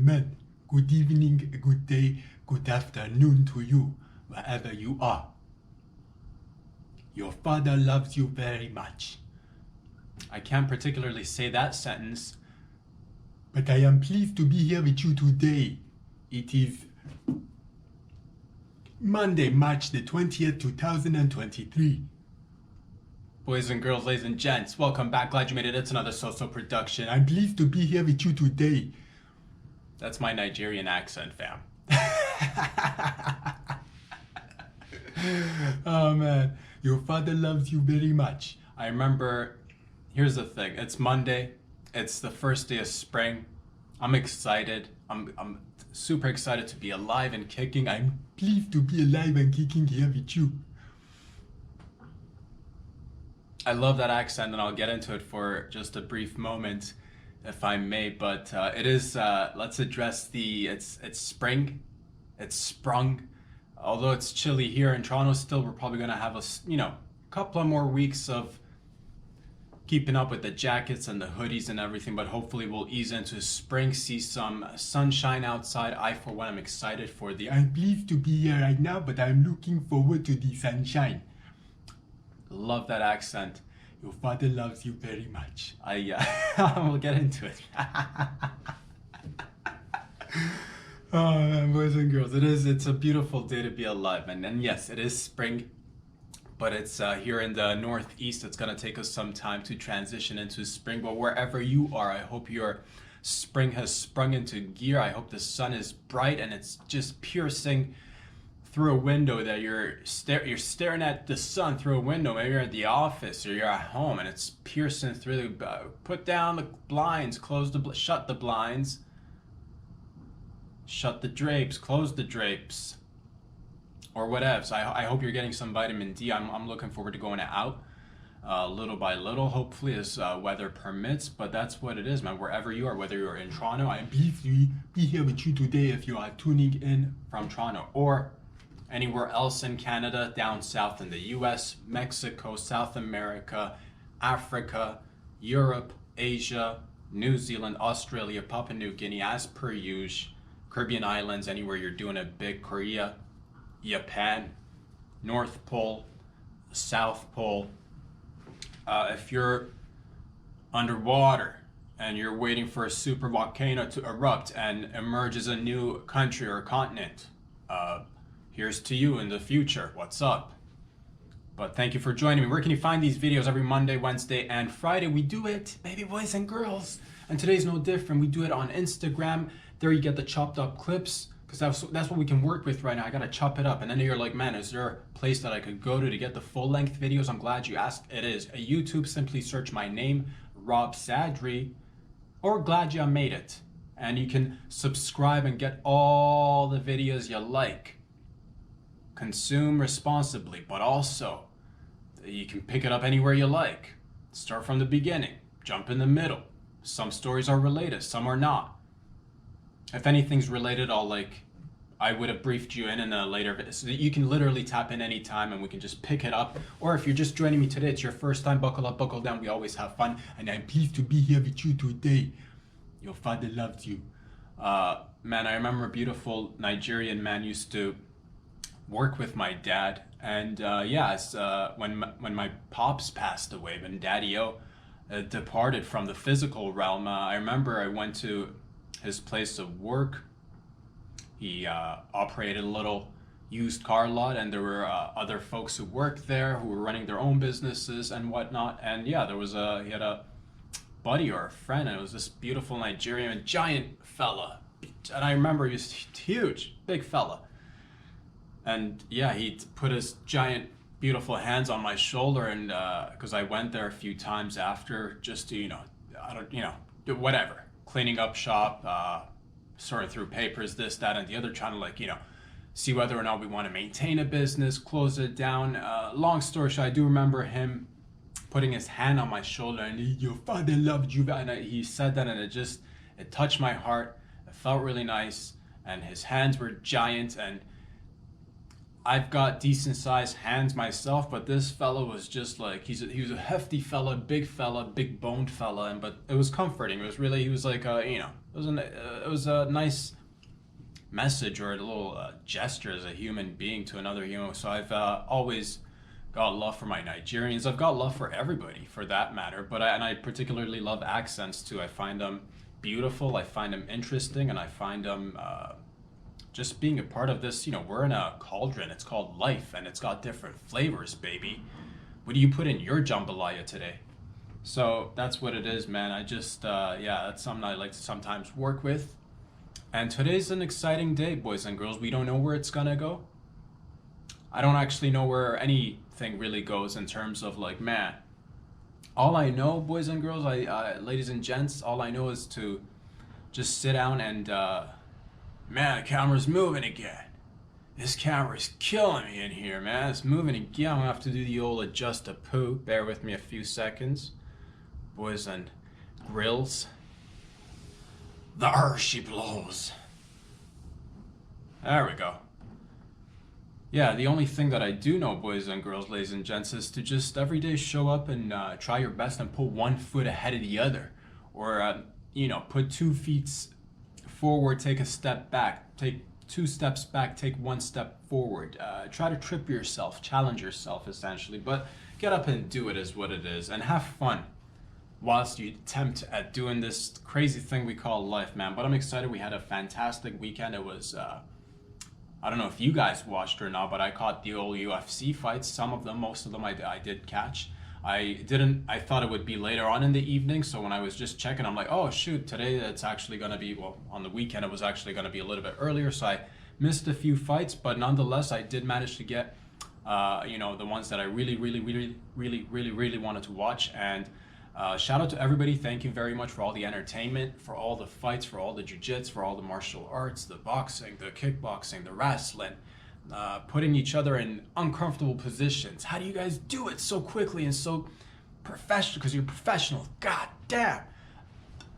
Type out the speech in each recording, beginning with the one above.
gentlemen, good evening, good day, good afternoon to you, wherever you are. Your father loves you very much. I can't particularly say that sentence. But I am pleased to be here with you today. It is Monday, March the 20th, 2023. Boys and girls, ladies and gents, welcome back. Glad you made it. It's another So-So production. I'm pleased to be here with you today. That's my Nigerian accent, fam. Oh man, your father loves you very much. I remember, here's the thing. It's Monday. It's the first day of spring. I'm excited. I'm super excited to be alive and kicking. I'm pleased to be alive and kicking here with you. I love that accent, and I'll get into it for just a brief moment, if I may. But it is. Let's address it's spring. It's sprung. Although it's chilly here in Toronto, still we're probably gonna have a couple of more weeks of keeping up with the jackets and the hoodies and everything. But hopefully we'll ease into spring, see some sunshine outside. I, for one, am excited for I'm pleased to be here right now, but I'm looking forward to the sunshine. Love that accent. Your father loves you very much. We'll get into it. Oh, boys and girls, It's a beautiful day to be alive, and yes, it is spring, but it's here in the northeast. It's gonna take us some time to transition into spring, but wherever you are, I hope your spring has sprung into gear. I hope the sun is bright and it's just piercing through a window, that you're staring at the sun through a window. Maybe you're at the office or you're at home and it's piercing through put down the blinds, shut the blinds, shut the drapes, close the drapes, or whatever. So I hope you're getting some vitamin D. I'm looking forward to going out little by little, hopefully, as weather permits. But that's what it is, man. Wherever you are, whether you're in Toronto, I'm pleased to be here with you today if you are tuning in from Toronto, or anywhere else in Canada, down south in the US, Mexico, South America, Africa, Europe, Asia, New Zealand, Australia, Papua New Guinea, as per usual, Caribbean islands, anywhere you're doing it big, Korea, Japan, North Pole, South Pole. If you're underwater and you're waiting for a super volcano to erupt and emerge as a new country or continent, here's to you in the future. What's up? But thank you for joining me. Where can you find these videos? Every Monday, Wednesday, and Friday. We do it, baby boys and girls. And today's no different. We do it on Instagram. There you get the chopped up clips, because that's what we can work with right now. I gotta chop it up. And then you're like, man, is there a place that I could go to get the full length videos? I'm glad you asked. It is a YouTube. Simply search my name, Rob Sadri, or Gladyamadeit, and you can subscribe and get all the videos you like. Consume responsibly, but also you can pick it up anywhere you like. Start from the beginning, jump in the middle. Some stories are related, some are not. If anything's related, I would have briefed you in a later video, so that you can literally tap in anytime and we can just pick it up. Or if you're just joining me today, it's your first time, buckle up, buckle down. We always have fun, and I'm pleased to be here with you today. Your father loves you. Man, I remember a beautiful Nigerian man used to work with my dad, and when my pops passed away, when Daddy-O departed from the physical realm, I remember I went to his place of work. He operated a little used car lot, and there were other folks who worked there who were running their own businesses and whatnot. And yeah, he had a buddy or a friend, and it was this beautiful Nigerian, giant fella. And I remember he was huge, big fella. And yeah, he put his giant, beautiful hands on my shoulder, and because I went there a few times after, just to whatever, cleaning up shop, sorting through papers, this, that, and the other, trying to see whether or not we want to maintain a business, close it down. Long story short, I do remember him putting his hand on my shoulder, and your father loved you. And he said that, and it touched my heart. It felt really nice, and his hands were giant, and I've got decent sized hands myself, but this fella was just like he was a hefty fella, big boned fella, and but it was comforting. It was really he was like it was a nice message or a little gesture as a human being to another human. So I've always got love for my Nigerians. I've got love for everybody for that matter. But I particularly love accents too. I find them beautiful. I find them interesting, and I find them just being a part of this. We're in a cauldron. It's called life, and it's got different flavors, baby. What do you put in your jambalaya today? So that's what it is, man. I just that's something I like to sometimes work with. And today's an exciting day, boys and girls. We don't know where it's gonna go. I don't actually know where anything really goes in terms of like, man. All I know, boys and girls, ladies and gents, all I know is to just sit down and, man, the camera's moving again. This camera's killing me in here, man. It's moving again. I'm gonna have to do the old adjust to poo. Bear with me a few seconds, boys and grills. There she blows. There we go. Yeah, the only thing that I do know, boys and girls, ladies and gents, is to just every day show up and try your best and put one foot ahead of the other. Or, put 2 feet forward, take a step back. Take 2 steps back, take 1 step forward. Try to trip yourself, challenge yourself, essentially. But get up and do it is what it is. And have fun whilst you attempt at doing this crazy thing we call life, man. But I'm excited. We had a fantastic weekend. It was, I don't know if you guys watched or not, but I caught the old UFC fights. Some of them, most of them I did catch. I thought it would be later on in the evening. So when I was just checking, I'm like, oh shoot, today it's actually going to be, well, on the weekend, it was actually going to be a little bit earlier. So I missed a few fights, but nonetheless, I did manage to get, the ones that I really wanted to watch. And shout out to everybody. Thank you very much for all the entertainment, for all the fights, for all the jiu-jitsu, for all the martial arts, the boxing, the kickboxing, the wrestling, putting each other in uncomfortable positions. How do you guys do it so quickly and so professional? Because you're professional. God damn.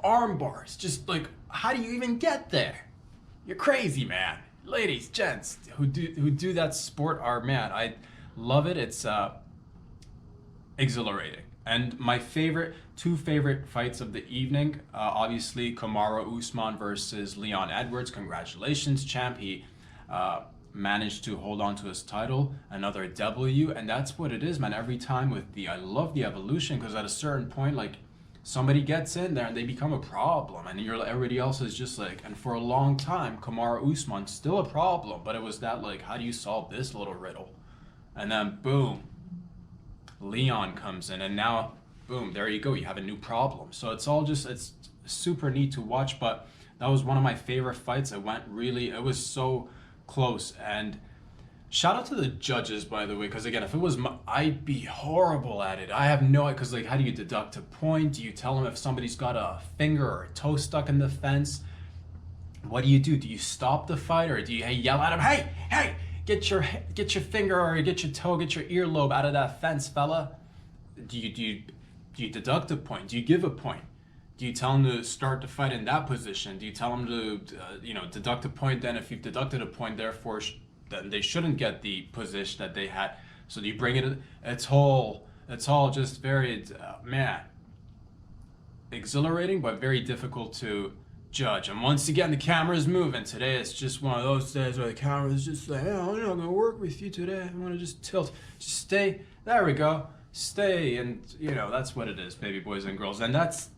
Arm bars. Just like, how do you even get there? You're crazy, man. Ladies, gents, who do that sport are, man, I love it. It's exhilarating. And my two favorite fights of the evening, obviously Kamaru Usman versus Leon Edwards. Congratulations, champ. He managed to hold on to his title, another W, and that's what it is, man. Every time I love the evolution, because at a certain point, like, somebody gets in there and they become a problem, and everybody else is just like, and for a long time, Kamaru Usman's still a problem, but it was that, like, how do you solve this little riddle? And then boom, Leon comes in, and now boom, there you go, you have a new problem. So it's super neat to watch. But that was one of my favorite fights. It was so close. And shout out to the judges, by the way, because again, if it was I'd be horrible at it. I have no idea, because like, how do you deduct a point? Do you tell them if somebody's got a finger or a toe stuck in the fence? What do? Do you stop the fight, or do you yell at him, hey, get your finger or get your toe, get your earlobe out of that fence, fella? Do you deduct a point? Do you give a point? Do you tell them to start the fight in that position? Do you tell them to deduct a point? Then if you've deducted a point, therefore then they shouldn't get the position that they had. So do you bring it? It's all just very exhilarating, but very difficult to judge. And once again, the camera's moving. Today it's just one of those days where the camera is just like, I'm not gonna work with you today. I'm gonna just tilt. Just stay. There we go. Stay. And that's what it is, baby boys and girls. And that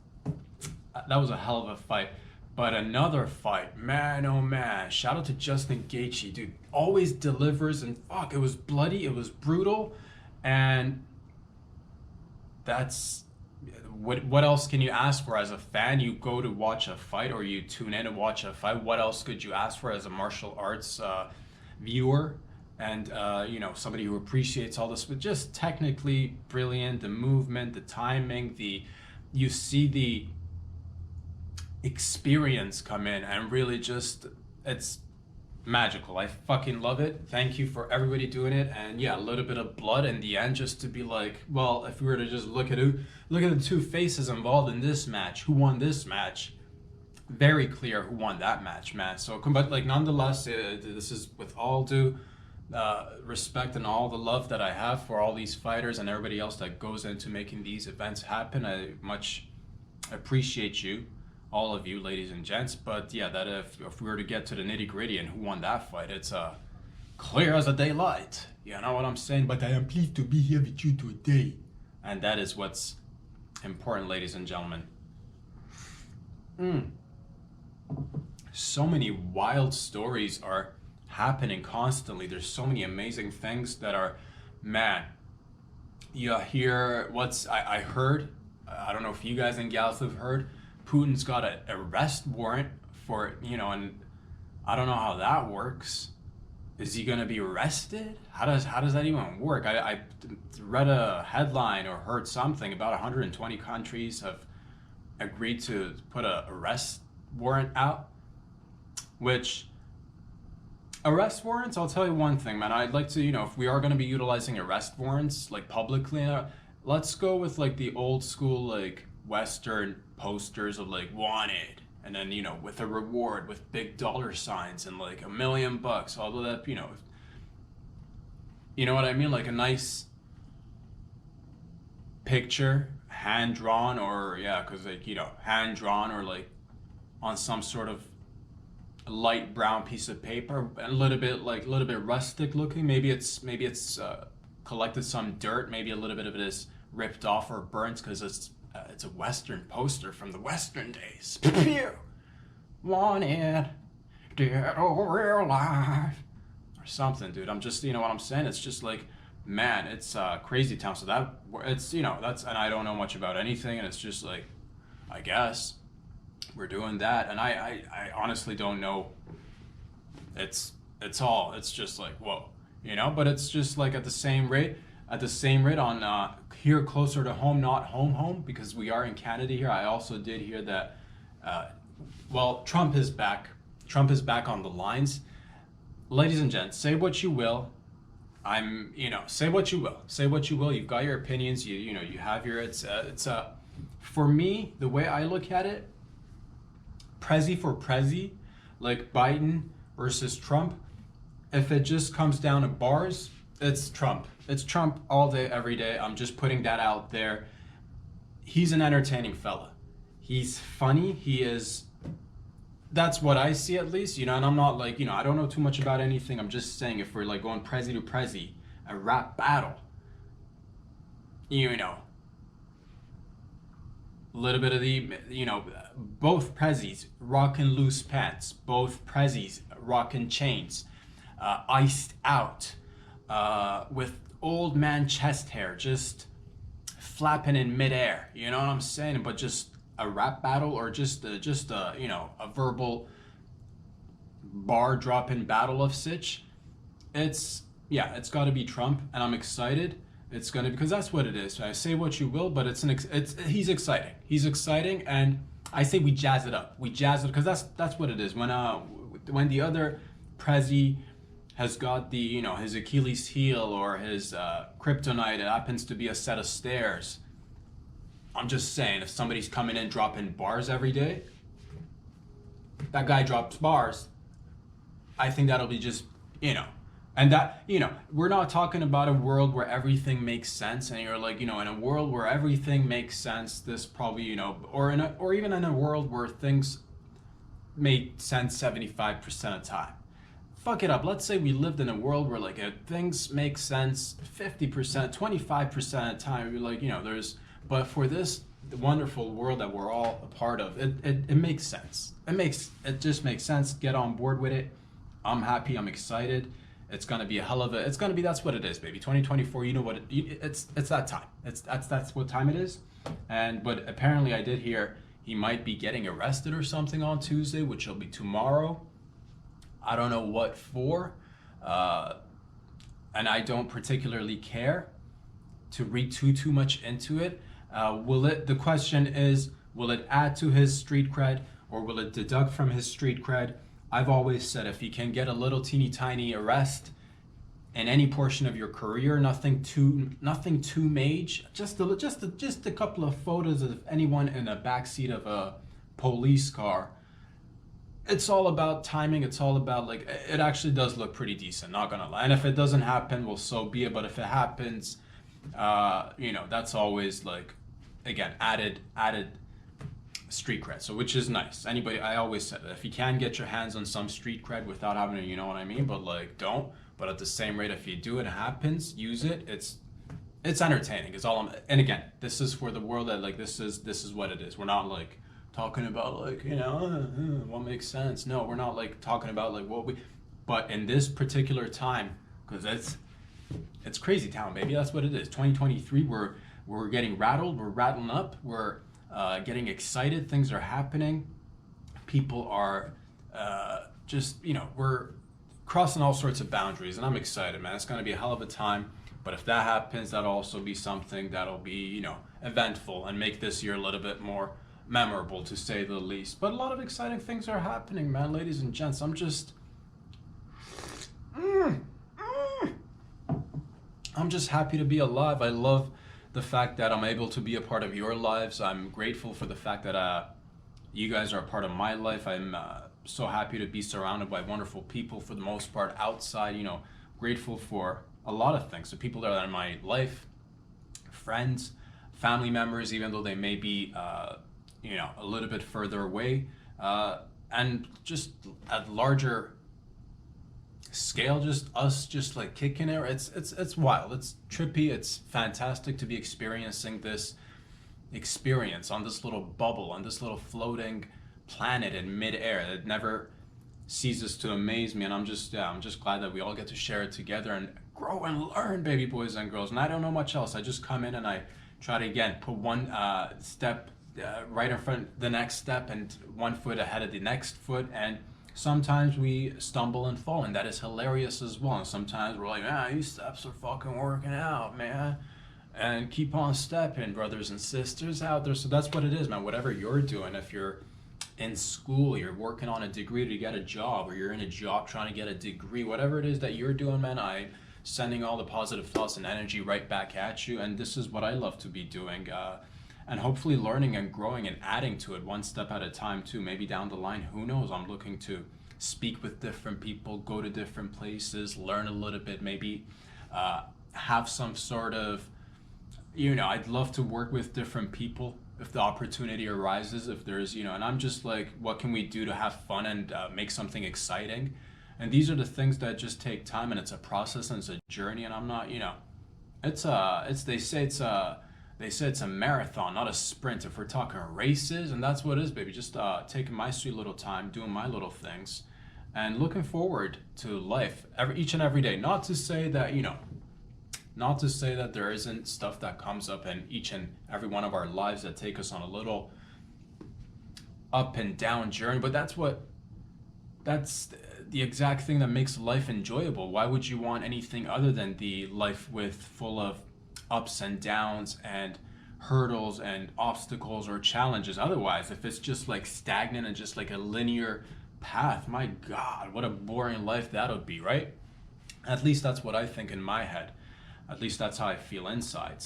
was a hell of a fight. But another fight, man, oh man. Shout out to Justin Gaethje, dude. Always delivers, and fuck, it was bloody, it was brutal, and that's what else can you ask for as a fan? You go to watch a fight, or you tune in to watch a fight. What else could you ask for as a martial arts viewer? And somebody who appreciates all this, but just technically brilliant. The movement, the timing, you see the experience come in, and really just, it's magical. I fucking love it. Thank you for everybody doing it. And yeah, a little bit of blood in the end, just to be like, well, if we were to just look at the two faces involved in this match, who won this match, very clear who won that match, man. So, but like, nonetheless, this is with all due respect and all the love that I have for all these fighters and everybody else that goes into making these events happen. I much appreciate you, all of you, ladies and gents. But yeah, that if we were to get to the nitty gritty and who won that fight, it's clear as a daylight. You know what I'm saying? But I am pleased to be here with you today. And that is what's important, ladies and gentlemen. So many wild stories are happening constantly. There's so many amazing things that are, man, you hear I heard, I don't know if you guys and gals have heard, Putin's got an arrest warrant for, and I don't know how that works. Is he gonna be arrested? How does that even work? I read a headline or heard something about 120 countries have agreed to put a arrest warrant out, which arrest warrants, I'll tell you one thing, man. I'd like to, if we are going to be utilizing arrest warrants like publicly, let's go with like the old school like Western posters of like wanted, and then with a reward with big dollar signs and like $1 million, although that you know what I mean, like a nice picture, hand drawn, or because like hand drawn or like on some sort of light brown piece of paper, a little bit rustic looking. Maybe it's collected some dirt. Maybe a little bit of it is ripped off or burnt because it's a Western poster from the Western days. Pew! Wanted, dead or alive, or something, dude. I'm just, what I'm saying. It's just like, man, it's crazy town. So that's, and I don't know much about anything, and it's just like, I guess we're doing that, and I honestly don't know. It's just like, whoa, but it's just like at the same rate on here closer to home, not home, because we are in Canada here. I also did hear that Trump is back on the lines. Ladies and gents, say what you will. Say what you will. You've got your opinions. You have your, for me, the way I look at it, Prezi for Prezi, like Biden versus Trump, if it just comes down to bars, it's Trump. It's Trump all day, every day. I'm just putting that out there. He's an entertaining fella. He's funny. He is, that's what I see at least, and I'm not like, I don't know too much about anything. I'm just saying if we're like going Prezi to Prezi, a rap battle, little bit of the, both Prezis rocking loose pants, both Prezis rocking chains, iced out, with old man chest hair just flapping in midair. You know what I'm saying? But just a rap battle, or just a a verbal bar dropping battle of Sitch. It's got to be Trump, and I'm excited. It's gonna, because that's what it is. I say what you will, but he's exciting. He's exciting, and I say we jazz it up. Because that's what it is. When the other Prezi has got the his Achilles heel or his kryptonite, it happens to be a set of stairs. I'm just saying, if somebody's coming in dropping bars every day, that guy drops bars. I think that'll be just And that, we're not talking about a world where everything makes sense, and you're like, in a world where everything makes sense, this probably, or even in a world where things make sense 75% of the time. Fuck it up. Let's say we lived in a world where like things make sense 50%, 25% of the time. You're like, but for this wonderful world that we're all a part of, it makes sense. It just makes sense. Get on board with it. I'm happy. I'm excited. It's gonna be that's what it is, baby. 2024. You know what? It's that time. That's what time it is. But apparently, I did hear he might be getting arrested or something on Tuesday, which will be tomorrow. I don't know what for, and I don't particularly care to read too much into it. The question is, will it add to his street cred, or will it deduct from his street cred? I've always said, if you can get a little teeny tiny arrest in any portion of your career, nothing too major, just a couple of photos of anyone in the backseat of a police car, it's all about timing. It's all about like it actually does look pretty decent, not gonna lie. And if it doesn't happen, well, so be it. But if it happens, that's always like, again, added street cred. So which is nice. Anybody, I always said that if you can get your hands on some street cred without having to, you know what I mean. But like, don't. But at the same rate, if you do, it happens. Use it. It's entertaining. It's all I'm. And again, this is for the world that like this is what it is. We're not like talking about like what makes sense. No, we're not like talking about like what we. But in this particular time, because it's crazy town, baby. That's what it is. 2023. We're getting rattled. We're rattling up. We're getting excited. Things are happening. People are we're crossing all sorts of boundaries, and I'm excited, man. It's gonna be a hell of a time. But if that happens, that'll also be something that'll be, eventful and make this year a little bit more memorable, to say the least. But a lot of exciting things are happening, man, ladies and gents. I'm just happy to be alive. I love the fact that I'm able to be a part of your lives. I'm grateful for the fact that you guys are a part of my life. I'm so happy to be surrounded by wonderful people, for the most part outside, grateful for a lot of things. The people that are in my life, friends, family members, even though they may be, a little bit further away, and just at larger scale, just us, just like kicking it. It's wild. It's trippy. It's fantastic to be experiencing this experience on this little bubble, on this little floating planet in midair. It never ceases to amaze me, and I'm just glad that we all get to share it together and grow and learn, baby boys and girls. And I don't know much else. I just come in and I try to, again, put one step right in front the next step, and 1 foot ahead of the next foot. And sometimes we stumble and fall, and that is hilarious as well. And sometimes we're like, man, these steps are fucking working out, man. And keep on stepping, brothers and sisters out there. So that's what it is, man. Whatever you're doing, if you're in school, you're working on a degree to get a job, or you're in a job trying to get a degree, whatever it is that you're doing, man, I'm sending all the positive thoughts and energy right back at you. And this is what I love to be doing, and hopefully learning and growing and adding to it one step at a time too. Maybe down the line, who knows, I'm looking to speak with different people, go to different places, learn a little bit, maybe have some sort of, I'd love to work with different people if the opportunity arises, if there's, and I'm just like, what can we do to have fun and make something exciting? And these are the things that just take time, and it's a process and it's a journey. And I'm not, they say it's a marathon, not a sprint. If we're talking races, and that's what it is, baby. Just taking my sweet little time, doing my little things, and looking forward to life each and every day. Not to say that, not to say that there isn't stuff that comes up in each and every one of our lives that take us on a little up and down journey, but that's the exact thing that makes life enjoyable. Why would you want anything other than the life full of ups and downs and hurdles and obstacles or challenges? Otherwise, if it's just like stagnant and just like a linear path, my God, what a boring life that would be, right? At least that's what I think in my head. At least that's how I feel inside.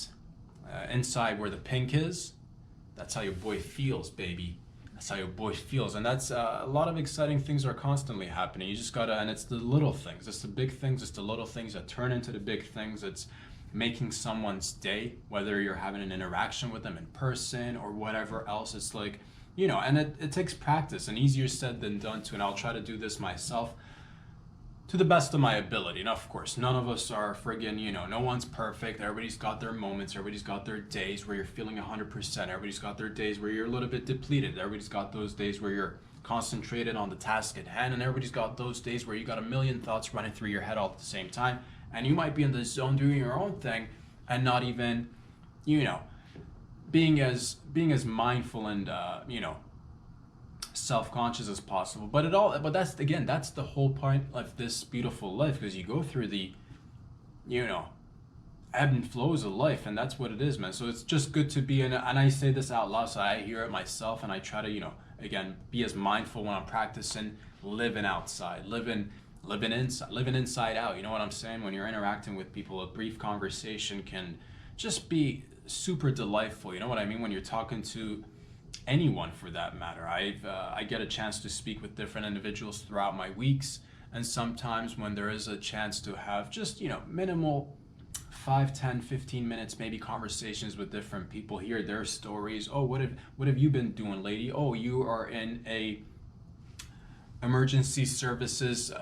Inside where the pink is, that's how your boy feels, baby. That's how your boy feels. And that's a lot of exciting things are constantly happening. You just gotta, and it's the little things. It's the big things. It's the little things that turn into the big things. It's making someone's day, whether you're having an interaction with them in person or whatever else. It's like, and it takes practice, and easier said than done too. And I'll try to do this myself to the best of my ability. And of course, none of us are friggin', no one's perfect. Everybody's got their moments. Everybody's got their days where you're feeling 100%. Everybody's got their days where you're a little bit depleted. Everybody's got those days where you're concentrated on the task at hand. And everybody's got those days where you got a million thoughts running through your head all at the same time. And you might be in the zone doing your own thing and not even, being as mindful and, self-conscious as possible. But that's the whole point of this beautiful life, because you go through the ebb and flows of life, and that's what it is, man. So it's just good to be in it. And I say this out loud so I hear it myself, and I try to again be as mindful when I'm practicing living outside, living inside out. You know what I'm saying? When you're interacting with people, a brief conversation can just be super delightful. You know what I mean? When you're talking to anyone for that matter. I get a chance to speak with different individuals throughout my weeks, and sometimes when there is a chance to have just minimal 5, 10, 15 minutes maybe conversations with different people, hear their stories. Oh, what have you been doing, lady? Oh, you are in a emergency services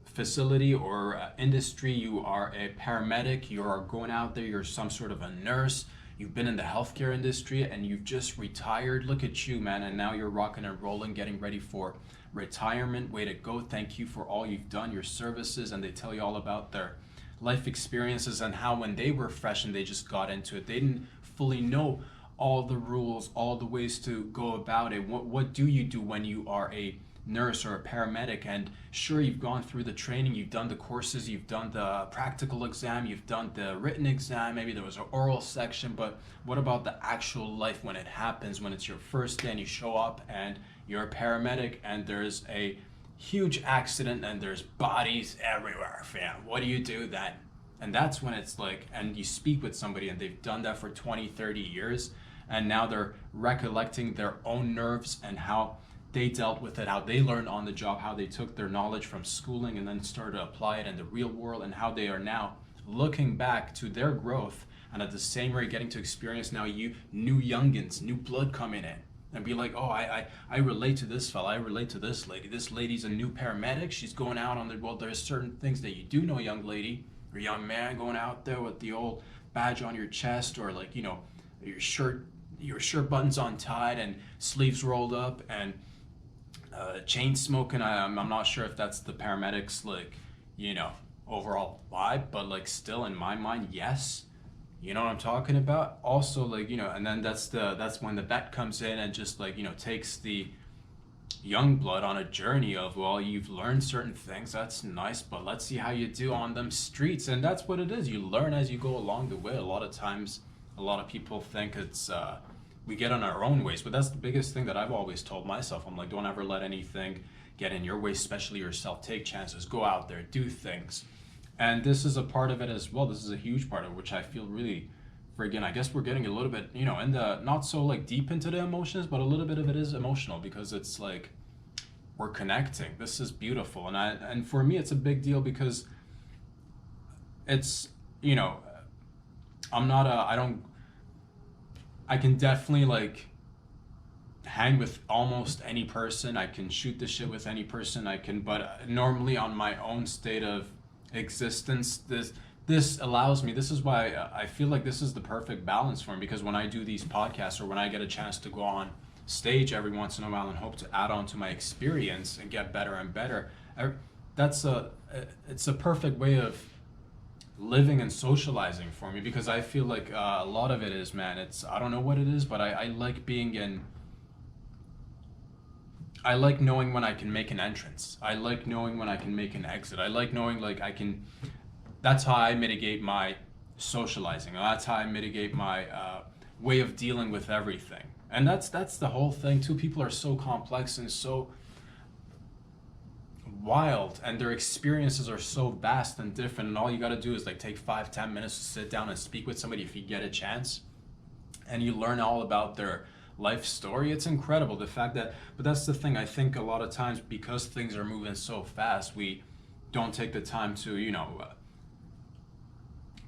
facility or industry. You are a paramedic. You are going out there. You're some sort of a nurse. You've been in the healthcare industry and you've just retired. Look at you, man. And now you're rocking and rolling, getting ready for retirement. Way to go. Thank you for all you've done, your services. And they tell you all about their life experiences and how when they were fresh and they just got into it, they didn't fully know all the rules, all the ways to go about it. What do you do when you are a nurse or a paramedic? And sure, you've gone through the training, you've done the courses, you've done the practical exam, you've done the written exam, maybe there was an oral section, but what about the actual life when it happens, when it's your first day and you show up and you're a paramedic and there's a huge accident and there's bodies everywhere, fam? What do you do then? And that's when it's like, and you speak with somebody and they've done that for 20, 30 years, and now they're recollecting their own nerves and how they dealt with it, how they learned on the job, how they took their knowledge from schooling and then started to apply it in the real world, and how they are now looking back to their growth and at the same rate getting to experience now new youngins, new blood coming in, and be like, oh, I relate to this fella, I relate to this lady. This lady's a new paramedic. She's going out on the, well, there's certain things that you do know, young lady or young man, going out there with the old badge on your chest, or like, your shirt buttons untied and sleeves rolled up and chain smoking. I'm not sure if that's the paramedics overall vibe, but like still in my mind, yes, you know what I'm talking about. Also, like, and then that's when the vet comes in and just like takes the young blood on a journey of, well, you've learned certain things, that's nice, but let's see how you do on them streets. And that's what it is, you learn as you go along the way. A lot of times a lot of people think it's we get on our own ways, but that's the biggest thing that I've always told myself. I'm like, don't ever let anything get in your way, especially yourself. Take chances, go out there, do things. And this is a part of it as well. This is a huge part of it, which I feel really friggin', I guess we're getting a little bit, in the, not so like deep into the emotions, but a little bit of it is emotional, because it's like we're connecting. This is beautiful. And for me, it's a big deal because it's, I'm not I can definitely like hang with almost any person. I can shoot the shit with any person. But normally on my own state of existence, this allows me, this is why I feel like this is the perfect balance for me, because when I do these podcasts or when I get a chance to go on stage every once in a while and hope to add on to my experience and get better and better, it's a perfect way of living and socializing for me, because I feel like a lot of it is, man, I don't know what it is, but I like being in, I like knowing when I can make an entrance. I like knowing when I can make an exit. I like knowing like that's how I mitigate my socializing. That's how I mitigate my way of dealing with everything. And that's the whole thing too. People are so complex and so wild, and their experiences are so vast and different, and all you got to do is like take 5-10 minutes to sit down and speak with somebody if you get a chance, and you learn all about their life story. It's incredible, the fact that, but that's the thing, I think a lot of times because things are moving so fast, we don't take the time to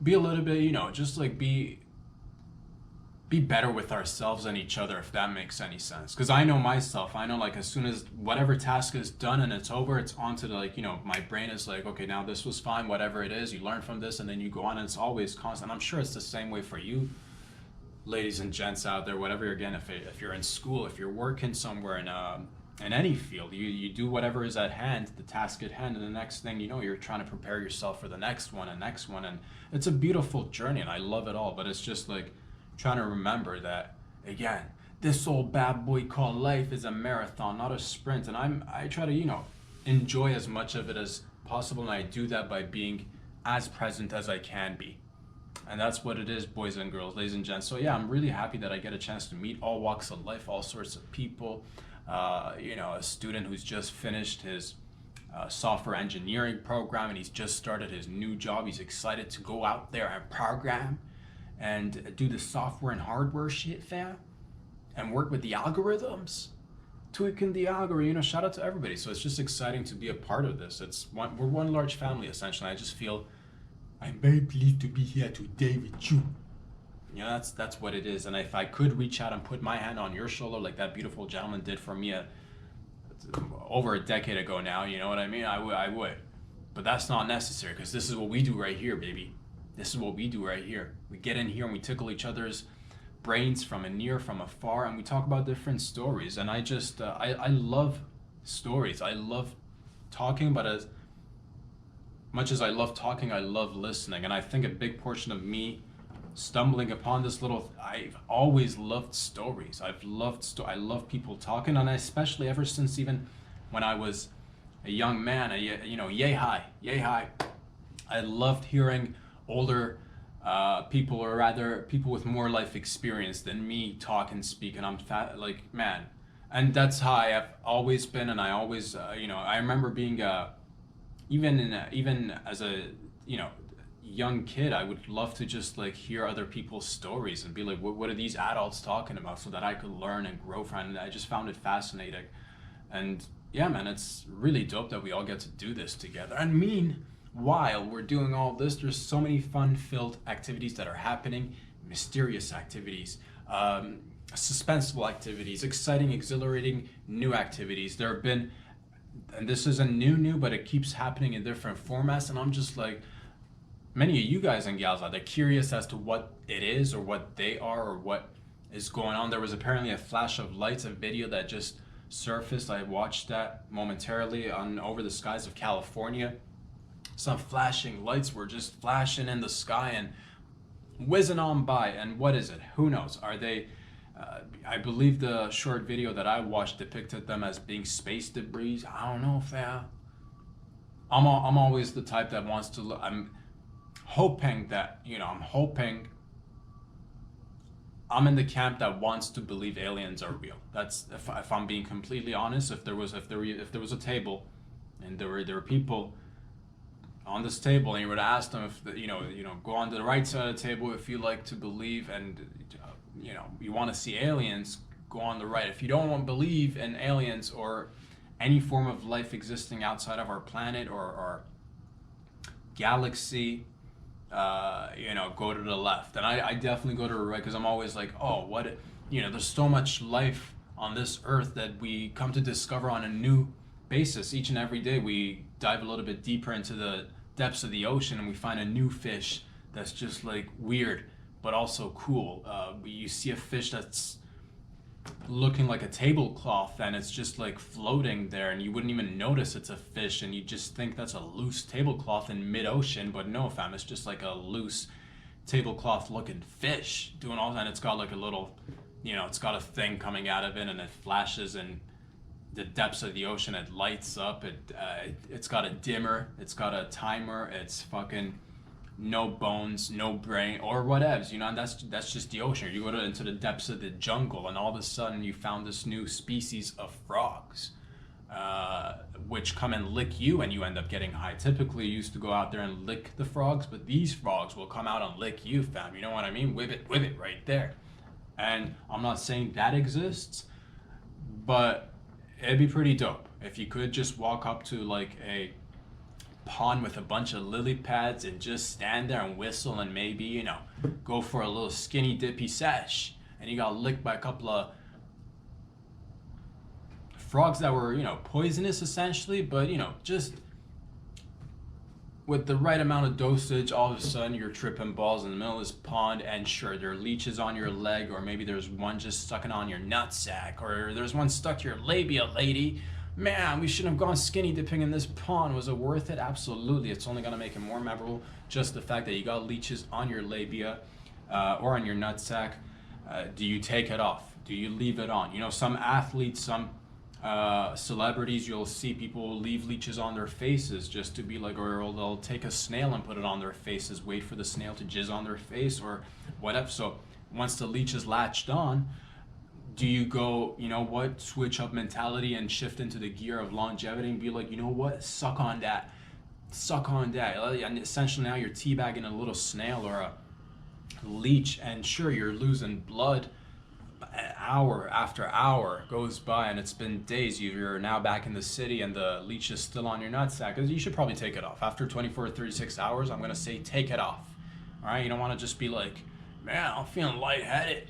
be a little bit, just like be better with ourselves and each other, if that makes any sense. Because I know myself, I know like as soon as whatever task is done and it's over, it's on to the, like, my brain is like, okay, now this was fine, whatever it is, you learn from this and then you go on, and it's always constant. I'm sure it's the same way for you, ladies and gents out there, whatever you're getting, if you're in school, if you're working somewhere in any field, you do whatever is at hand, the task at hand, and the next thing you know, you're trying to prepare yourself for the next one and next one. And it's a beautiful journey and I love it all, but it's just like trying to remember that, again, this old bad boy called life is a marathon, not a sprint. And I try to, enjoy as much of it as possible, and I do that by being as present as I can be. And that's what it is, boys and girls, ladies and gents. So yeah, I'm really happy that I get a chance to meet all walks of life, all sorts of people. A student who's just finished his software engineering program, and he's just started his new job. He's excited to go out there and program and do the software and hardware shit, fam. and work with the algorithms, tweaking the algorithm. Shout out to everybody. So it's just exciting to be a part of this. We're one large family essentially. I just feel I'm very pleased to be here today with you. that's what it is. And if I could reach out and put my hand on your shoulder like that beautiful gentleman did for me over a decade ago now, you know what I mean? I would. But that's not necessary, because this is what we do right here, baby. This is what we do right here. We get in here and we tickle each other's brains from a near, from afar, and we talk about different stories. And I just, I love stories. I love talking, but as much as I love talking, I love listening. And I think a big portion of me stumbling upon this I've always loved stories. I love people talking, and especially ever since even when I was a young man, yay high. I loved hearing older people, or rather people with more life experience than me, talk and speak, and I'm man. And that's how I've always been, and I always, I remember being, even as a, young kid, I would love to just hear other people's stories and be like, what are these adults talking about, so that I could learn and grow from it. I just found it fascinating. And yeah, man, it's really dope that we all get to do this together. And meanwhile we're doing all this, there's so many fun-filled activities that are happening, mysterious activities, suspenseful activities, exciting, exhilarating new activities. There have been, and this isn't new, but it keeps happening in different formats, and I'm just like, many of you guys and gals out there curious as to what it is, or what they are, or what is going on. There was apparently a flash of lights, a video that just surfaced. I watched that momentarily on over the skies of California. Some flashing lights were just flashing in the sky and whizzing on by. And what is it? Who knows? Are they, I believe the short video that I watched depicted them as being space debris. I don't know if I'm always the type that wants to look. I'm hoping that, I'm in the camp that wants to believe aliens are real. That's, if I'm being completely honest. If there was a table, and there were people on this table, and you were to ask them if go on to the right side of the table if you like to believe, and you want to see aliens, go on the right. If you don't want to believe in aliens or any form of life existing outside of our planet or our galaxy, go to the left. And I definitely go to the right, because I'm always like, there's so much life on this earth that we come to discover on a new basis. Each and every day we dive a little bit deeper into the depths of the ocean, and we find a new fish that's just weird but also cool. You see a fish that's looking like a tablecloth, and it's just floating there, and you wouldn't even notice it's a fish, and you just think that's a loose tablecloth in mid-ocean. But no, fam, it's just a loose tablecloth looking fish doing all that. And it's got a little, it's got a thing coming out of it, and it flashes in the depths of the ocean. It lights up. It's got a dimmer, it's got a timer, it's fucking no bones, no brain, or whatevs, and that's just the ocean. You go into the depths of the jungle, and all of a sudden you found this new species of frogs, which come and lick you, and you end up getting high. Typically, you used to go out there and lick the frogs, but these frogs will come out and lick you, fam. You know what I mean? Whip it right there. And I'm not saying that exists, but it'd be pretty dope if you could just walk up to a pond with a bunch of lily pads and just stand there and whistle, and maybe go for a little skinny dippy sesh, and you got licked by a couple of frogs that were poisonous essentially, but just with the right amount of dosage, all of a sudden you're tripping balls in the middle of this pond, and sure, there are leeches on your leg, or maybe there's one just sucking on your nutsack, or there's one stuck to your labia, lady. Man, we shouldn't have gone skinny dipping in this pond. Was it worth it? Absolutely. It's only going to make it more memorable. Just the fact that you got leeches on your labia or on your nutsack. Do you take it off? Do you leave it on? Some athletes, some celebrities, you'll see people leave leeches on their faces just to be or they'll take a snail and put it on their faces, wait for the snail to jizz on their face or whatever. So once the leech is latched on, do you go, switch up mentality and shift into the gear of longevity and be suck on that. And essentially now you're teabagging a little snail or a leech, and sure, you're losing blood hour after hour goes by and it's been days, you're now back in the city and the leech is still on your nutsack, you should probably take it off. After 24 to 36 hours, I'm going to say take it off. All right? You don't want to just be like, man, I'm feeling lightheaded.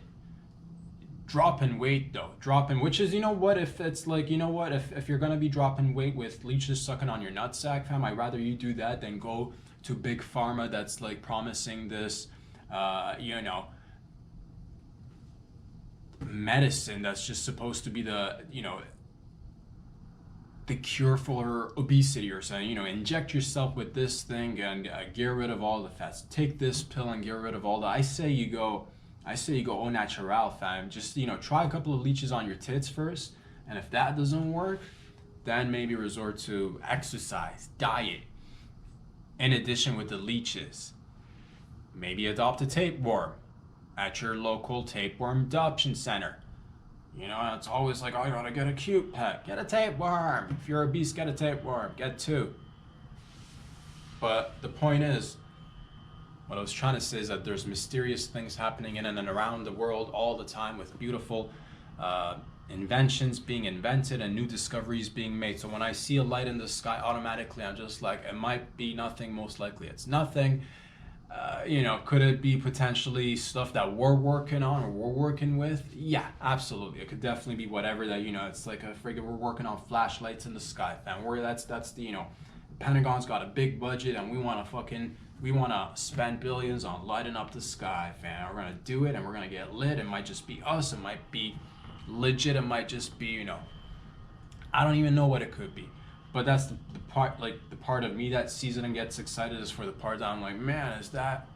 Dropping weight though, which is, you know what, if it's like, you know what, if you're going to be dropping weight with leeches sucking on your nutsack, fam, I'd rather you do that than go to big pharma that's like promising this, you know, medicine that's just supposed to be the, you know, the cure for obesity or something. You know, inject yourself with this thing and get rid of all the fats. Take this pill and get rid of all the. I say you go au natural, fam. Just, you know, try a couple of leeches on your tits first, and if that doesn't work, then maybe resort to exercise, diet. In addition with the leeches, maybe adopt a tapeworm at your local tapeworm adoption center. You know, it's always like, oh, I gotta get a cute pet. Get a tapeworm. If you're obese, get a tapeworm. Get two. But the point is, what I was trying to say is that there's mysterious things happening in and around the world all the time with beautiful inventions being invented and new discoveries being made. So when I see a light in the sky, automatically I'm just like, it might be nothing. Most likely it's nothing. You know, could it be potentially stuff that we're working on or we're working with? Yeah, absolutely. It could definitely be whatever that, you know, it's like a friggin', we're working on flashlights in the sky, fam. That's the, you know, Pentagon's got a big budget and we want to spend billions on lighting up the sky, fam. We're going to do it and we're going to get lit. It might just be us. It might be legit. It might just be, you know, I don't even know what it could be. But that's the part, like the part of me that sees it and gets excited is for the part that I'm like, man, is that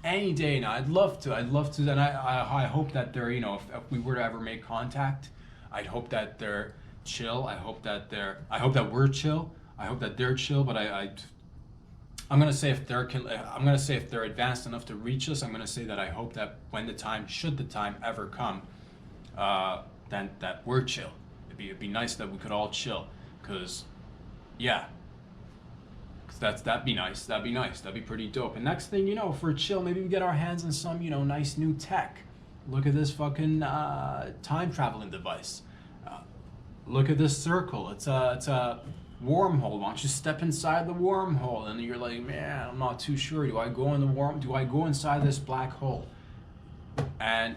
any day now? I'd love to, and I hope that they're, you know, if we were to ever make contact, I'd hope that they're chill. I hope that we're chill. I hope that they're chill. But I'm gonna say if they're advanced enough to reach us, I'm gonna say that I hope that should the time ever come, then that we're chill. It'd be nice that we could all chill, cause. Yeah, that'd be nice. That'd be pretty dope. And next thing you know, for chill, maybe we get our hands on some, you know, nice new tech. Look at this fucking time traveling device. Look at this circle. It's a wormhole. Why don't you step inside the wormhole? And you're like, man, I'm not too sure. Do I go inside this black hole? And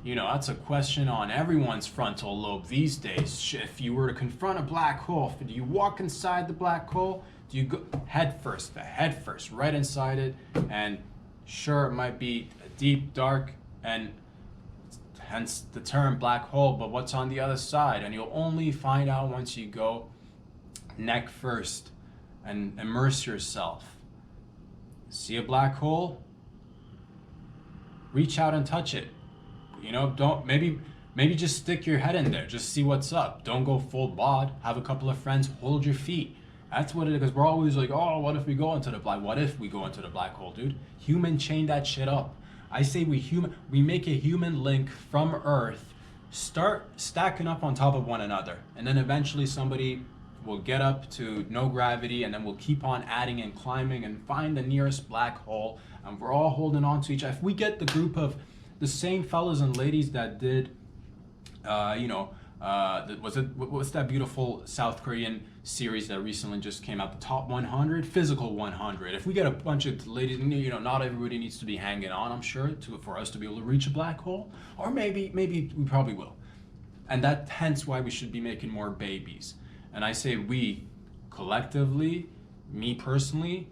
you know, that's a question on everyone's frontal lobe these days. If you were to confront a black hole, do you walk inside the black hole? Do you go head first, right inside it? And sure, it might be deep, dark, and hence the term black hole, but what's on the other side? And you'll only find out once you go neck first and immerse yourself. See a black hole? Reach out and touch it. You know, maybe just stick your head in there. Just see what's up. Don't go full bod. Have a couple of friends hold your feet. That's what it is. Because we're always like, oh, what if we go into the black? What if we go into the black hole, dude? Human chain that shit up. I say we make a human link from Earth, start stacking up on top of one another, and then eventually somebody will get up to no gravity, and then we'll keep on adding and climbing and find the nearest black hole, and we're all holding on to each other. If we get the group of the same fellas and ladies that did, what's that beautiful South Korean series that recently just came out, the Top 100, Physical 100. If we get a bunch of ladies, you know, not everybody needs to be hanging on, I'm sure, for us to be able to reach a black hole, or maybe we probably will. And that hence why we should be making more babies. And I say we, collectively, me personally,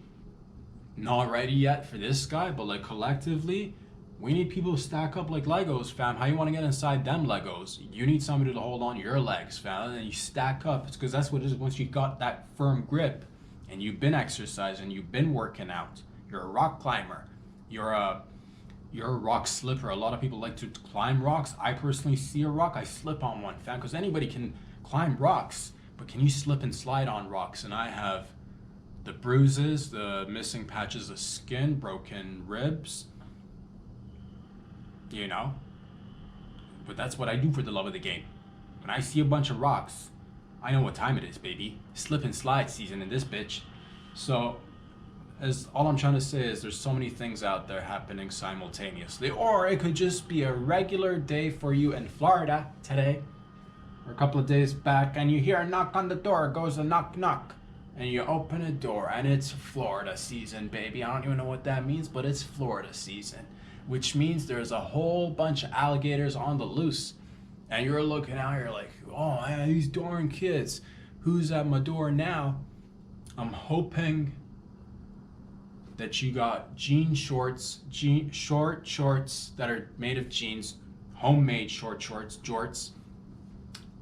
not ready yet for this guy, but like collectively, we need people to stack up like Legos, fam. How you want to get inside them Legos? You need somebody to hold on to your legs, fam. And then you stack up. It's because that's what it is. Once you got that firm grip and you've been exercising, you've been working out, you're a rock climber, you're a rock slipper. A lot of people like to climb rocks. I personally see a rock, I slip on one, fam. Because anybody can climb rocks, but can you slip and slide on rocks? And I have the bruises, the missing patches of skin, broken ribs, you know, but that's what I do for the love of the game. When I see a bunch of rocks, I know what time it is, baby. Slip and slide season in this bitch. So As all I'm trying to say is there's so many things out there happening simultaneously. Or it could just be a regular day for you in Florida today, or a couple of days back, and you hear a knock on the door. It goes a knock knock, and you open a door, and it's Florida season, baby. I don't even know what that means, but it's Florida season, which means there's a whole bunch of alligators on the loose. And you're looking out, you're like, oh man, these darn kids. Who's at my door now? I'm hoping that you got short shorts that are made of jeans, homemade short shorts, jorts.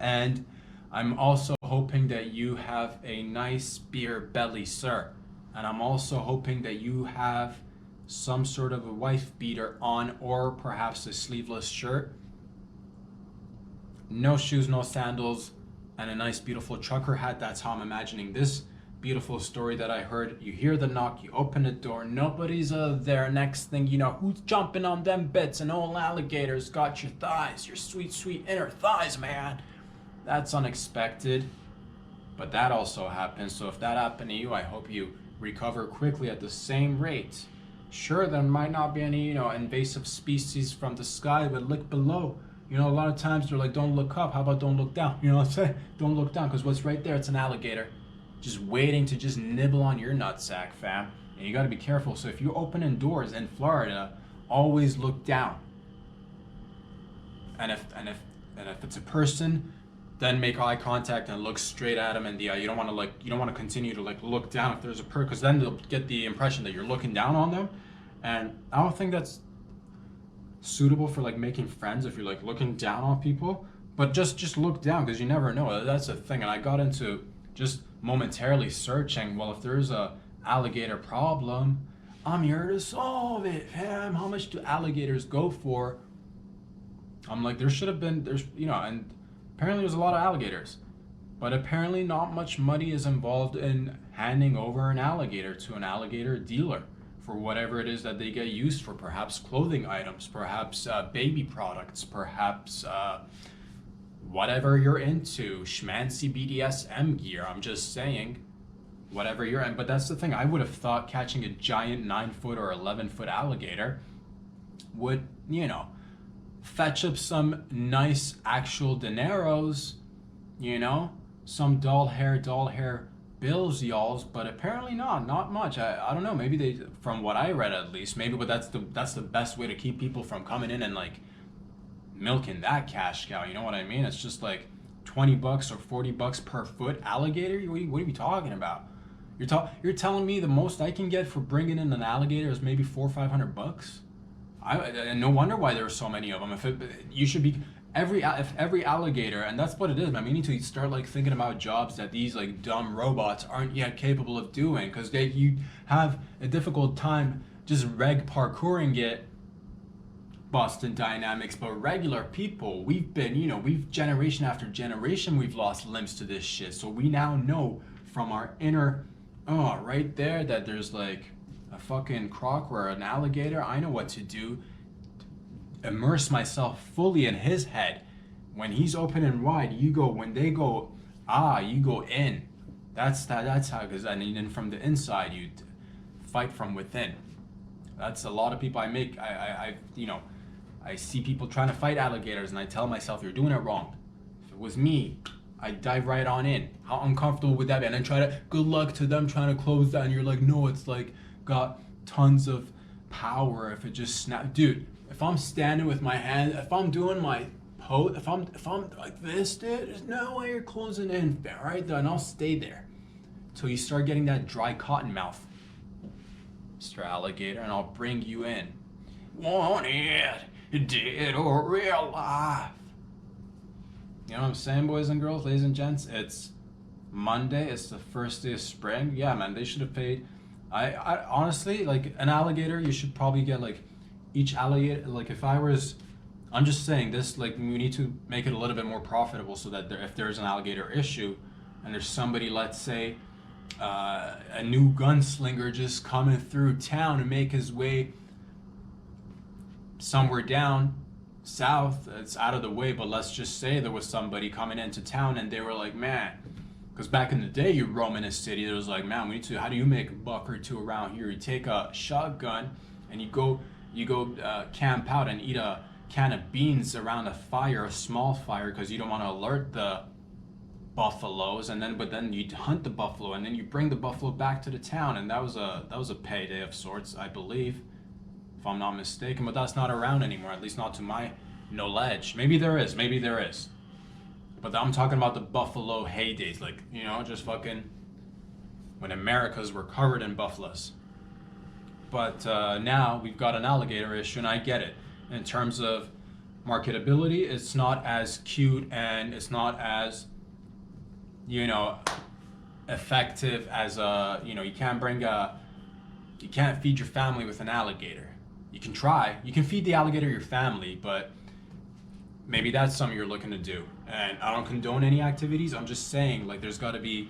And I'm also hoping that you have a nice beer belly, sir. And I'm also hoping that you have some sort of a wife beater on, or perhaps a sleeveless shirt. No shoes, no sandals, and a nice beautiful trucker hat. That's how I'm imagining this beautiful story that I heard. You hear the knock, you open the door, nobody's there. Next thing you know, who's jumping on them bits? An old alligator's got your thighs, your sweet, sweet inner thighs, man. That's unexpected, but that also happens. So if that happened to you, I hope you recover quickly at the same rate. Sure, there might not be any, invasive species from the sky, but look below. A lot of times they're like, don't look up. How about don't look down? You know what I'm saying? Don't look down, because what's right there, it's an alligator just waiting to just nibble on your nutsack, fam. And you got to be careful. So if you're opening doors in Florida, always look down. And if it's a person, then make eye contact and look straight at them in the eye. You don't want to continue to look down if there's a person, because then they'll get the impression that you're looking down on them. And I don't think that's suitable for making friends if you're looking down on people. But just look down, because you never know. That's the thing. And I got into just momentarily searching, well, if there's a alligator problem, I'm here to solve it, fam. How much do alligators go for? I'm like, there's and apparently there's a lot of alligators, but apparently not much money is involved in handing over an alligator to an alligator dealer for whatever it is that they get used for, perhaps clothing items, perhaps baby products, perhaps whatever you're into, schmancy BDSM gear. I'm just saying, whatever you're in. But that's the thing. I would have thought catching a giant 9-foot or 11-foot alligator would, fetch up some nice actual dineros, some doll hair bills, y'alls. But apparently not much. I don't know. Maybe they, from what I read at least, maybe. But that's the best way to keep people from coming in and milking that cash cow. You know what I mean? It's just $20 or $40 per foot alligator. What are we talking about? You're telling me the most I can get for bringing in an alligator is maybe $400 or $500? And no wonder why there are so many of them. If every alligator, and that's what it is, man. We need to start thinking about jobs that these dumb robots aren't yet capable of doing, because you have a difficult time just parkouring it. Boston Dynamics, but regular people, we've generation after generation, we've lost limbs to this shit. So we now know from our inner, right there, that there's a fucking croc or an alligator. I know what to do. Immerse myself fully in his head. When he's open and wide, you go. When they go, you go in. That's how. Because then from the inside, you fight from within. That's a lot of people. I see people trying to fight alligators, and I tell myself, you're doing it wrong. If it was me, I'd dive right on in. How uncomfortable would that be? And then good luck to them trying to close that, and you're like, no, it's got tons of power if it just snap. Dude, if I'm standing with my hand, if I'm doing my pose, if I'm like this, dude, there's no way you're closing in, right? And I'll stay there till you start getting that dry cotton mouth, Mr. Alligator, and I'll bring you in. Want it? Dead or real life? You know what I'm saying, boys and girls, ladies and gents? It's Monday. It's the first day of spring. Yeah, man, they should have paid. I honestly, an alligator, you should probably get each alligator. If I was, I'm just saying this. We need to make it a little bit more profitable, so that if there's an alligator issue, and there's somebody, let's say, a new gunslinger just coming through town and make his way somewhere down south, it's out of the way, but let's just say there was somebody coming into town and they were like, man, Because back in the day, you roam in a city, there was like, man, we need to. How do you make a buck or two around here? You take a shotgun, and you go camp out and eat a can of beans around a fire, a small fire, because you don't want to alert the buffaloes. And then, but then you hunt the buffalo, and then you bring the buffalo back to the town, and that was a payday of sorts, I believe, if I'm not mistaken. But that's not around anymore, at least not to my knowledge. Maybe there is. Maybe there is. But I'm talking about the buffalo heydays, like, you know, just fucking when Americas were covered in buffaloes. But now we've got an alligator issue, and I get it. In terms of marketability, it's not as cute and it's not as, you know, effective as a, you know, you can't feed your family with an alligator. You can try. You can feed the alligator your family, but maybe that's something you're looking to do. And I don't condone any activities. I'm just saying, like, there's got to be,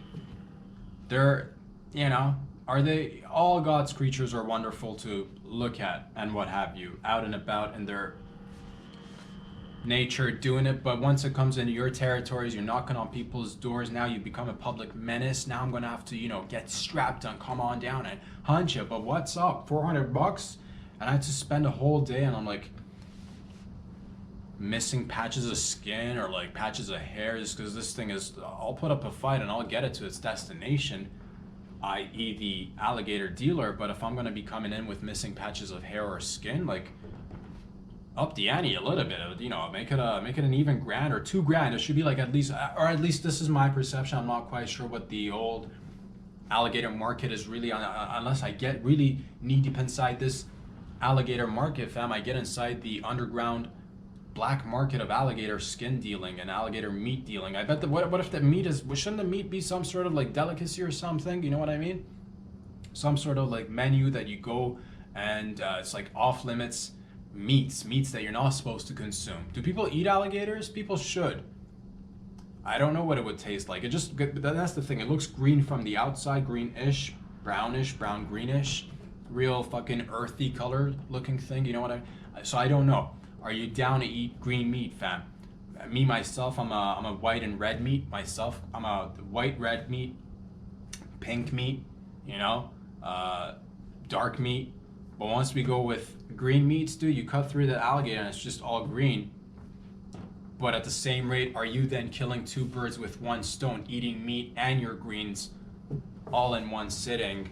you know, are they, all God's creatures are wonderful to look at and what have you, out and about in their nature doing it. But once it comes into your territories, you're knocking on people's doors. Now you become a public menace. Now I'm going to have to, you know, get strapped and come on down and hunt you. But what's up? $400? And I had to spend a whole day, and I'm like, missing patches of skin or like patches of hair, just because this thing is, I'll put up a fight and I'll get it to its destination, i.e. the alligator dealer. But if I'm going to be coming in with missing patches of hair or skin, like, up the ante a little bit, you know, make it an even grand or $2,000. It should be like at least this is my perception. I'm not quite sure what the old alligator market is really on, unless I get really knee deep inside this alligator market, fam. I get inside the underground black market of alligator skin dealing and alligator meat dealing. I bet what if the meat is, shouldn't the meat be some sort of like delicacy or something? You know what I mean? Some sort of like menu that you go and it's like off limits meats that you're not supposed to consume. Do people eat alligators? People should. I don't know what it would taste like. It just, that's the thing. It looks green from the outside, greenish, brownish, brown greenish, real fucking earthy color looking thing. You know what so I don't know. Are you down to eat green meat, fam? Me, myself, I'm a white and red meat myself. I'm a white, red meat, pink meat, you know, dark meat. But once we go with green meats, dude, you cut through the alligator and it's just all green. But at the same rate, are you then killing two birds with one stone, eating meat and your greens all in one sitting?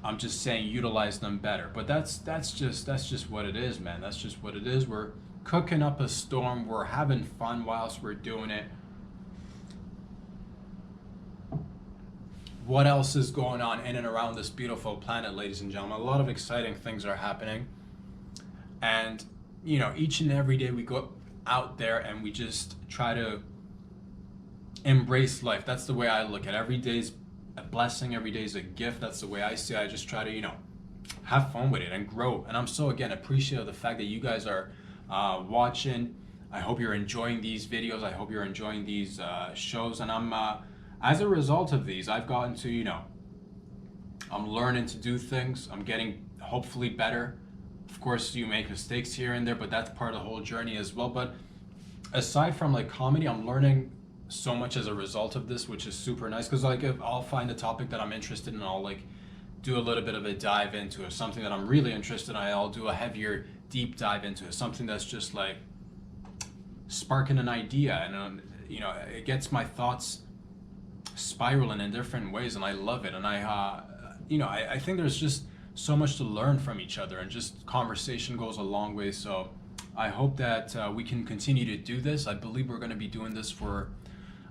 I'm just saying, utilize them better. But that's just what it is, man. That's just what it is. We're cooking up a storm. We're having fun whilst we're doing it. What else is going on in and around this beautiful planet, ladies and gentlemen? A lot of exciting things are happening. And, you know, each and every day we go out there and we just try to embrace life. That's the way I look at it. Every day's a blessing, every day is a gift. That's the way I see it. I just try to, you know, have fun with it and grow. And I'm so, again, appreciative of the fact that you guys are watching. I hope you're enjoying these videos. I hope you're enjoying these shows. And I'm, as a result of these, I've gotten to, you know, I'm learning to do things. I'm getting hopefully better. Of course, you make mistakes here and there, but that's part of the whole journey as well. But aside from like comedy, I'm learning so much as a result of this, which is super nice. Because like, if I'll find a topic that I'm interested in, I'll like do a little bit of a dive into it. Something that I'm really interested in, I'll do a heavier deep dive into it. Something that's just like sparking an idea, and you know, it gets my thoughts spiraling in different ways, and I love it. And I think there's just so much to learn from each other, and just conversation goes a long way. So I hope that we can continue to do this. I believe we're going to be doing this for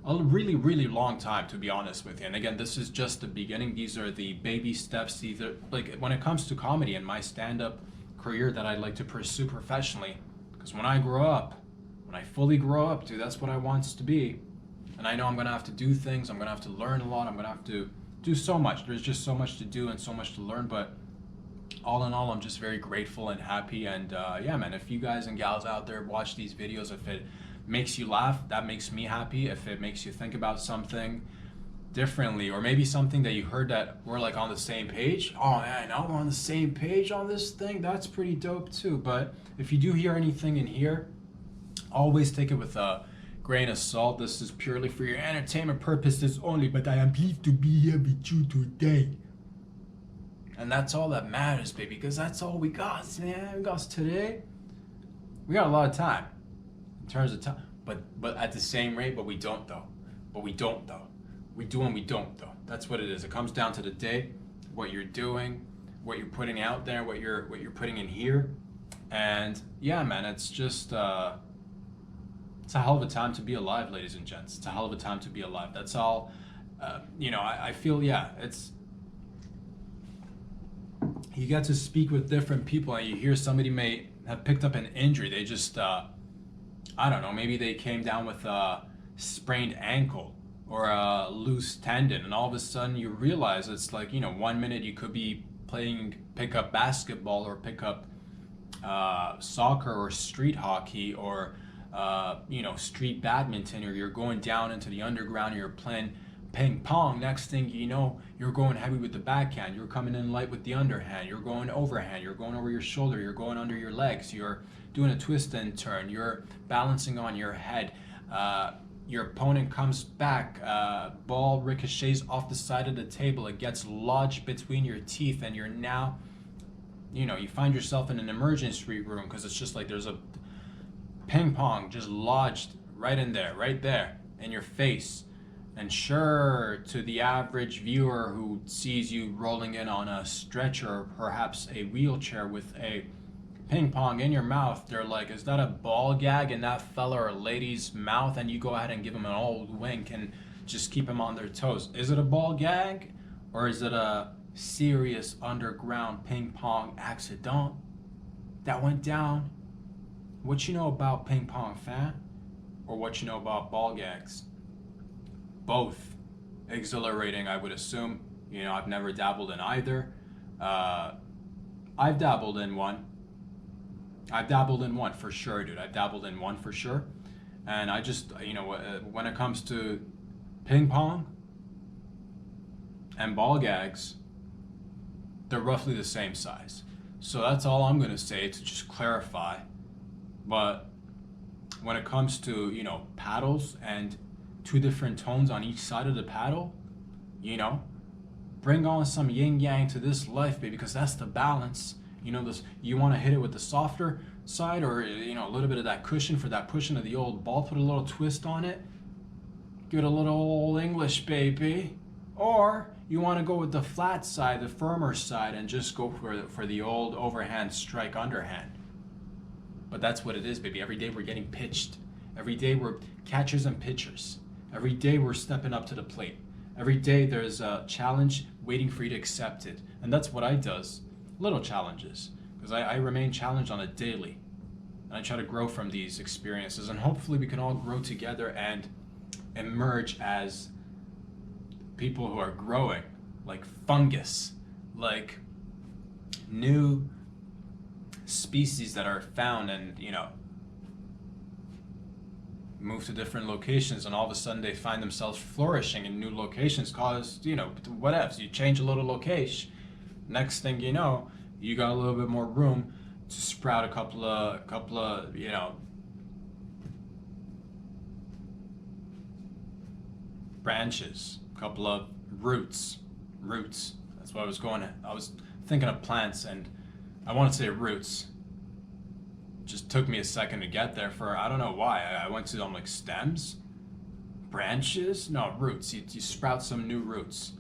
a really, really long time, to be honest with you. And again, this is just the beginning. These are the baby steps. These are, like, when it comes to comedy and my stand-up career that I'd like to pursue professionally, because when I fully grow up, dude, that's what I want it to be. And I know I'm going to have to do things. I'm going to have to learn a lot. I'm going to have to do so much. There's just so much to do and so much to learn. But all in all, I'm just very grateful and happy. And yeah, man, if you guys and gals out there watch these videos, if it makes you laugh, that makes me happy. If it makes you think about something differently, or maybe something that you heard that we're like on the same page. Oh man, now we're on the same page on this thing. That's pretty dope too. But if you do hear anything in here, always take it with a grain of salt. This is purely for your entertainment purposes only, But I am pleased to be here with you today. and that's all that matters, baby, because that's all we got, man. We got today. We got a lot of time in terms of time, but at the same rate, but we don't though. We do and we don't though. That's what it is. It comes down to the day, what you're doing, what you're putting out there, what you're putting in here, and yeah, man, it's just it's a hell of a time to be alive, ladies and gents. It's a hell of a time to be alive. That's all. I feel, yeah, it's. You get to speak with different people, and you hear somebody may have picked up an injury. They just, I don't know, maybe they came down with a sprained ankle or a loose tendon, and all of a sudden you realize it's like, 1 minute you could be pick up basketball or pick up soccer or street hockey or street badminton, or you're going down into the underground, or you're playing ping pong. Next thing you know, you're going heavy with the backhand, you're coming in light with the underhand, you're going overhand, you're going over your shoulder, you're going under your legs, you're doing a twist and turn, you're balancing on your head. Your opponent comes back, ball ricochets off the side of the table, it gets lodged between your teeth, and you're now, you find yourself in an emergency room because it's just like there's a ping pong just lodged right there in your face. And sure, to the average viewer who sees you rolling in on a stretcher or perhaps a wheelchair with a ping pong in your mouth, they're like, is that a ball gag in that fella or lady's mouth? And you go ahead and give them an old wink and just keep them on their toes. Is it a ball gag, or is it a serious underground ping pong accident that went down? What you know about ping pong, fan? Or what you know about ball gags? Both exhilarating, I would assume. I've never dabbled in either. I've dabbled in one for sure, dude. I've dabbled in one for sure. And I just, when it comes to ping pong and ball gags, they're roughly the same size. So that's all I'm going to say to just clarify. But when it comes to, paddles and two different tones on each side of the paddle, bring on some yin yang to this life, baby, because that's the balance. You want to hit it with the softer side, or a little bit of that cushion for that pushing of the old ball, put a little twist on it, give it a little old English, baby. Or you want to go with the flat side, the firmer side, and just go for the old overhand strike underhand. But that's what it is, baby. Every day we're getting pitched. Every day we're catchers and pitchers. Every day we're stepping up to the plate. Every day there's a challenge waiting for you to accept it. And that's what I does. Little challenges. Because I remain challenged on a daily. And I try to grow from these experiences. And hopefully we can all grow together and emerge as people who are growing. Like fungus. Like new species that are found and, move to different locations, and all of a sudden they find themselves flourishing in new locations cause, whatevs. You change a little location. Next thing you know, you got a little bit more room to sprout a couple of branches, a couple of roots. That's what I was going at. I was thinking of plants, and I want to say roots. Just took me a second to get there I don't know why. I went to them like stems, branches, no, roots. You sprout some new roots,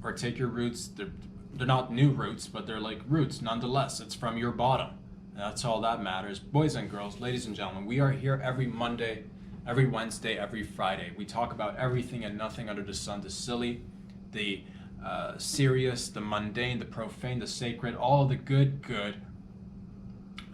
or take your roots. They're not new roots, but they're like roots nonetheless. It's from your bottom. That's all that matters. Boys and girls, ladies and gentlemen, we are here every Monday, every Wednesday, every Friday. We talk about everything and nothing under the sun, the silly, the serious, the mundane, the profane, the sacred, all the good.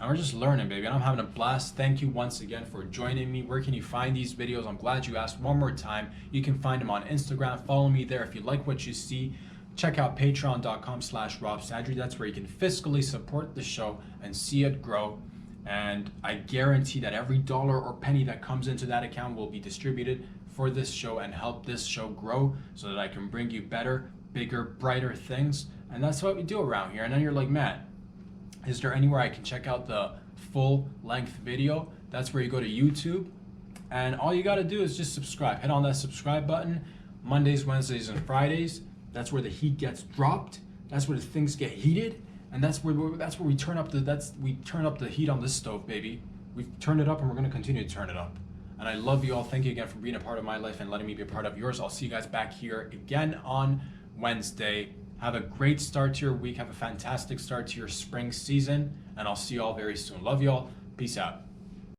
And we're just learning, baby, and I'm having a blast. Thank you once again for joining me. Where can you find these videos? I'm glad you asked one more time. You can find them on Instagram. Follow me there. If you like what you see, check out patreon.com/RobSadri. That's where you can fiscally support the show and see it grow. And I guarantee that every dollar or penny that comes into that account will be distributed for this show and help this show grow so that I can bring you better, bigger, brighter things. And that's what we do around here. And then you're like, man, is there anywhere I can check out the full length video? That's where you go to YouTube, And all you got to do is just subscribe. Hit on that subscribe button. Mondays, Wednesdays, and Fridays. That's where the heat gets dropped. That's where the things get heated, and that's where we turn up the heat on this stove, baby. We've turned it up, and we're gonna continue to turn it up. And I love you all. Thank you again for being a part of my life and letting me be a part of yours. I'll see you guys back here again on Wednesday. Have a great start to your week. Have a fantastic start to your spring season, and I'll see you all very soon. Love you all. Peace out.